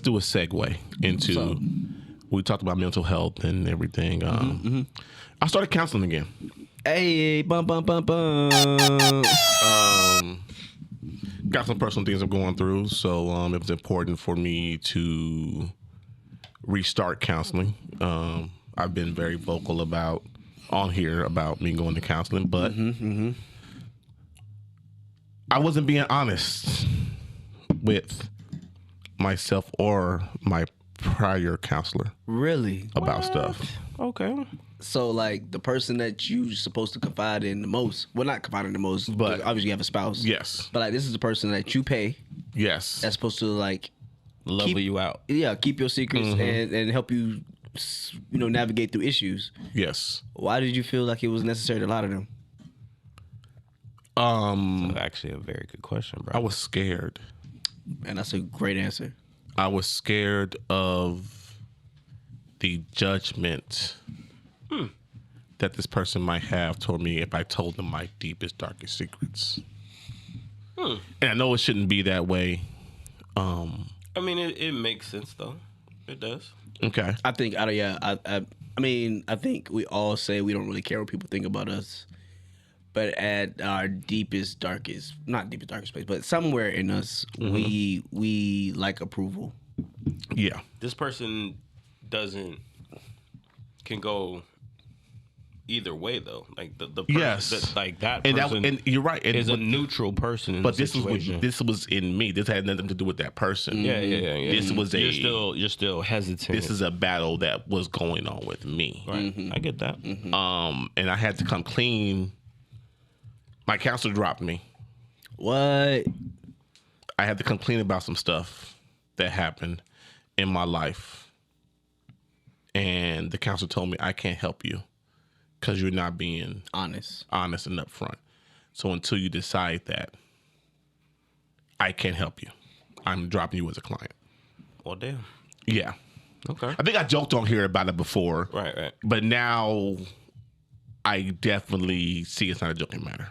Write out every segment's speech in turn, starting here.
let's do a segue into. We talked about mental health and everything. I started counseling again. Hey, bum bum bum bum. Got some personal things I'm going through, so it was important for me to restart counseling. I've been very vocal about me going to counseling, but I wasn't being honest with myself or my prior counselor Really? about stuff. Okay. So, like, the person that you supposed to confide in the most, well, not confide in the most, but obviously you have a spouse. Yes. But, like, this is the person that you pay Yes. that's supposed to, like, Level you out. Yeah, keep your secrets and help you, navigate through issues. Yes. Why did you feel like it was necessary to lie to them? That's actually a very good question, bro. I was scared. And that's a great answer. I was scared of the judgment that this person might have toward me if I told them my deepest, darkest secrets. And I know it shouldn't be that way. I mean, it makes sense though. It does. Okay. I think, I think we all say we don't really care what people think about us. But at our deepest, darkest, not deepest, darkest place, but somewhere in us, we like approval. Yeah. This person can go either way though. Like the person Yes. that And person and you're right. And is a neutral person in but the this situation. was in me. This had nothing to do with that person. Yeah. This was you're still hesitant. This is a battle that was going on with me. right. I get that. And I had to come clean. My counselor dropped me. What? I had to come clean about some stuff that happened in my life. And the counselor told me, I can't help you because you're not being Honest. and upfront. So until you decide that, I can't help you. I'm dropping you as a client. Well, damn. Yeah. Okay. I think I joked on here about it before. Right. But now I definitely see it's not a joking matter.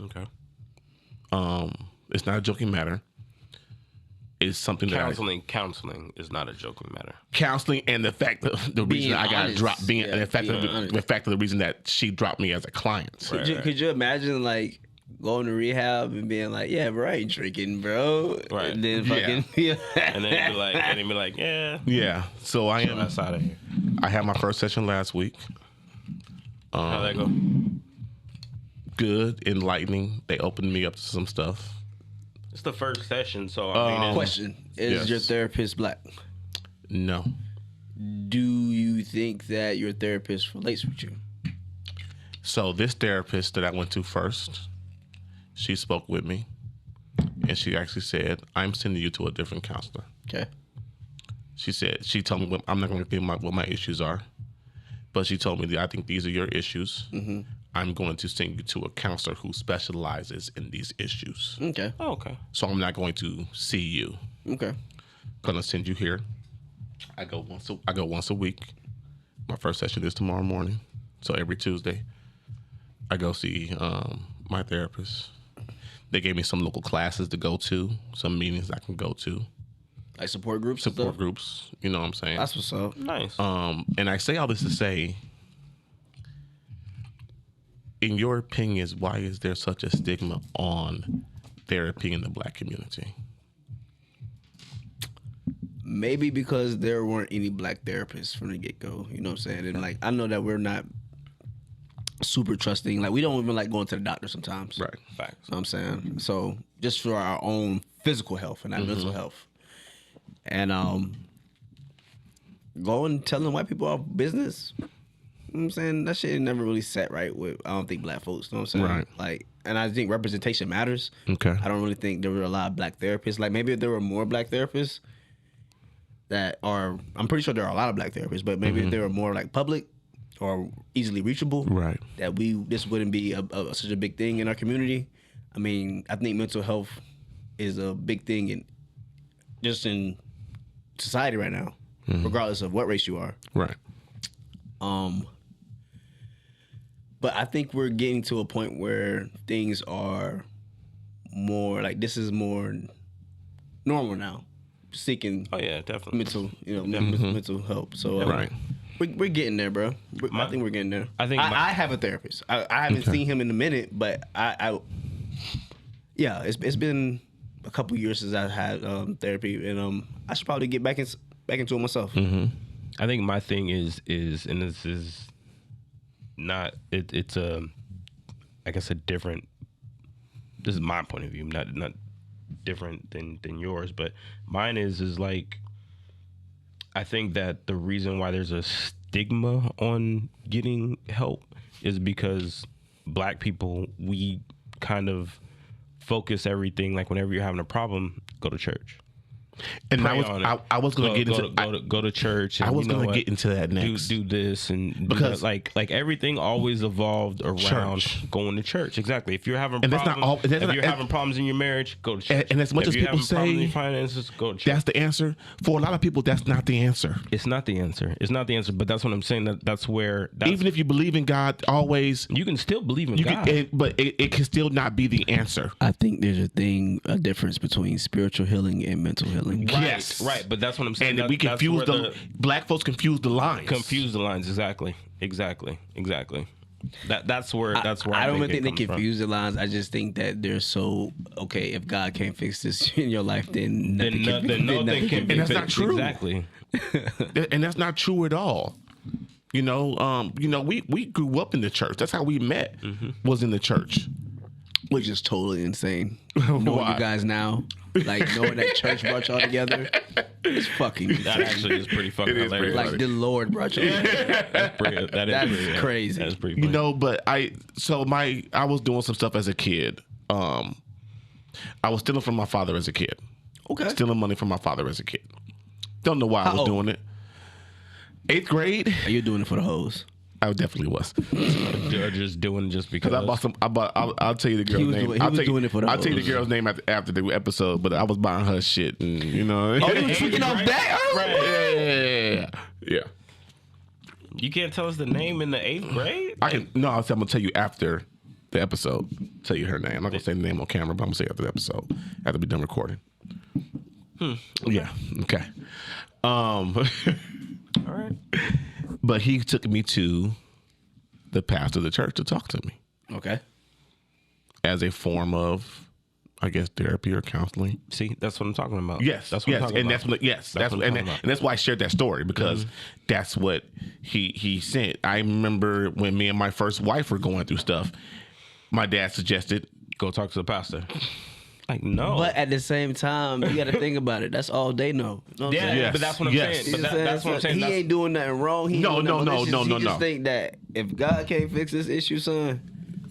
Okay. It's not a joking matter. It's something Counseling is not a joking matter. counseling and the fact that the reason I got honest. dropped being Yeah, the fact being of honest. the fact of the reason that she dropped me as a client. Could you imagine, like, going to rehab and being like, yeah, bro, I ain't drinking, bro. Right. And then fucking... And then be like, yeah. Yeah. So I am. That's out of here. I had my first session last week. How'd that go? Good, enlightening. They opened me up to some stuff. It's the first session, so I mean, Question. Is Yes. your therapist black? No. Do you think that your therapist relates with you? So this therapist that I went to first, she spoke with me, and she actually said, "I'm sending you to a different counselor." Okay. She told me I'm not going to give what my issues are, but she told me that I think these are your issues. I'm going to send you to a counselor who specializes in these issues. Okay. oh, okay. So I'm not going to see you. Okay. Gonna send you here. I go once a week. My first session is tomorrow morning. So every Tuesday, I go see my therapist. They gave me some local classes to go to, some meetings I can go to, Like support groups? and support stuff? groups. You know what I'm saying? That's what's up. Nice. And I say all this to say, in your opinion, why is there such a stigma on therapy in the black community? Maybe because there weren't any black therapists from the get-go. You know what I'm saying? And, like, I know that we're not super trusting. Like, we don't even like going to the doctor sometimes. Right. Facts. You know what I'm saying? So just for our own physical health and our mental health. And going telling white people our business, you know what I'm saying? That shit never really sat right with, I don't think, black folks. You know what I'm saying? Right. Like, and I think representation matters. Okay. I don't really think there were a lot of black therapists. Like, maybe if there were more black therapists that are, I'm pretty sure there are a lot of black therapists, but maybe if they were more like public or easily reachable, Right. that this wouldn't be such a big thing in our community. I mean, I think mental health is a big thing just in society right now, regardless of what race you are. Right. But I think we're getting to a point where things are more like, this is more normal now. seeking Oh yeah, definitely. mental help. So Right. we're getting there, bro. I think we're getting there. I have a therapist. I haven't seen him in a minute, but it's been a couple years since I've had therapy, and I should probably get back into it myself. Mm-hmm. I think my thing is, and this is not. It's a, I guess, a different. This is my point of view, not different than yours, but mine is like. I think that the reason why there's a stigma on getting help is because Black people, we kind of focus everything, like whenever you're having a problem, go to church. And Pray on it. I was going to get into go to church. And, I was going to get into that next. Do this and because do that. like everything always evolved around church. going to church. Exactly. If you're having And problems, that's not if you're having problems in your marriage, go to church. And as much if as you're people having problems in say your finances, go to church. that's the answer, for a lot of people, that's not the answer. It's not the answer. It's not the answer. But that's what I'm saying. That's where. Even if you believe in God, always you can still believe in you God. but it can still not be the answer. I think there's a difference between spiritual healing and mental healing. Yes. Right, but that's what I'm saying. And we confuse Black folks confuse the lines. Confuse the lines. Exactly. That's where I don't even think they confuse confuse the lines. I just think that they're so okay. If God can't fix this in your life, then nothing can be. And that's not true. Exactly. And that's not true at all. We grew up in the church. That's how we met. Was in the church. Which is totally insane. Knowing you guys now, like knowing that church brought y'all together, it's fucking. That actually is pretty fucking hilarious. Like the Lord brought y'all together. That's crazy. That's pretty funny. But I was doing some stuff as a kid. I was stealing from my father as a kid. Okay. Stealing money from my father as a kid. Don't know why I was doing it. 8th grade. Are you doing it for the hoes? I definitely was. You're just doing it just because. I bought some. I'll tell you the girl's name. I'll tell you the girl's name after the episode. But I was buying her shit, and you know. Oh, you were tweaking off that? Right. Yeah. You can't tell us the name in the 8th grade. I can. No, I'm gonna tell you after the episode. Tell you her name. I'm not gonna say the name on camera, but I'm gonna say after the episode. After we done recording. Yeah. Okay. All right. But he took me to the pastor of the church to talk to me. Okay. As a form of, I guess, therapy or counseling. See, that's what I'm talking about. Yes, that's what I'm talking about. And that's why I shared that story, because that's what he sent. I remember when me and my first wife were going through stuff, my dad suggested, go talk to the pastor. Like, no. But at the same time, you got to think about it. That's all they know. You know yeah, but that's what I'm saying. But that's what I'm saying. He ain't doing nothing wrong. No. He just think that if God can't fix this issue, son.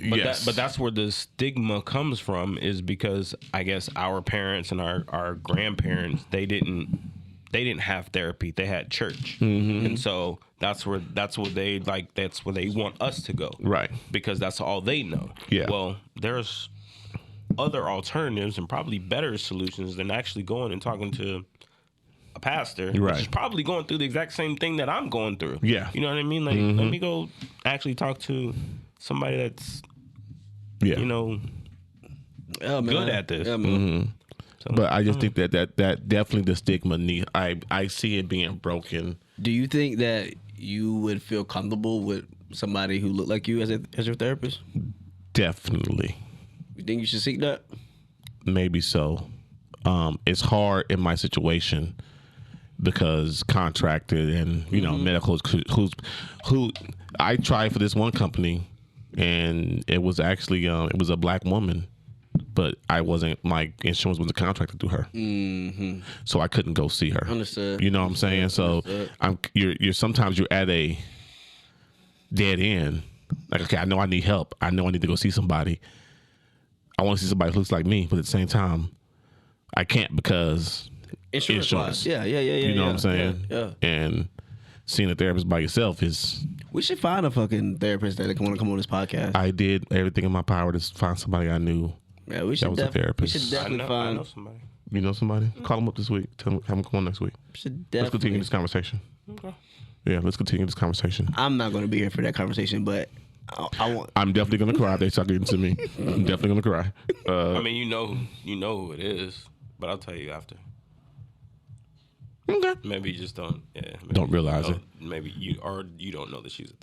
But that's where the stigma comes from, is because I guess our parents and our grandparents, they didn't have therapy. They had church. And so that's where they want us to go. Right. Because that's all they know. Yeah. Well, there's other alternatives and probably better solutions than actually going and talking to a pastor, right, which is probably going through the exact same thing that I'm going through. Yeah. You know what I mean? Like, let me go actually talk to somebody that's, good at this. Yeah, so, but I just think that definitely the stigma I see it being broken. Do you think that you would feel comfortable with somebody who looked like you as your therapist? Definitely. You think you should seek that? Maybe so. It's hard in my situation because contracted and medical who I tried for this one company, and it was actually it was a Black woman, but I wasn't, my insurance wasn't contracted through her, so I couldn't go see her. Understood. You know what I'm saying? So you're sometimes you're at a dead end. Like, okay, I know I need help. I know I need to go see somebody. I want to see somebody who looks like me, but at the same time, I can't because insurance. Yeah. You know what I'm saying? Yeah. And seeing a therapist by yourself is. We should find a fucking therapist that want to come on this podcast. I did everything in my power to find somebody I knew. Yeah, we should. That was a therapist. We should definitely I know somebody. You know somebody? Call them up this week. Tell them, have them come on next week. Let's continue this conversation. Okay. Yeah, let's continue this conversation. I'm not going to be here for that conversation, but. I'm definitely gonna cry if they start getting to me. I'm definitely gonna cry. I mean, you know who it is, but I'll tell you after. Okay. Maybe you just don't. Yeah. Maybe Don't realize it. Maybe you don't know that she's a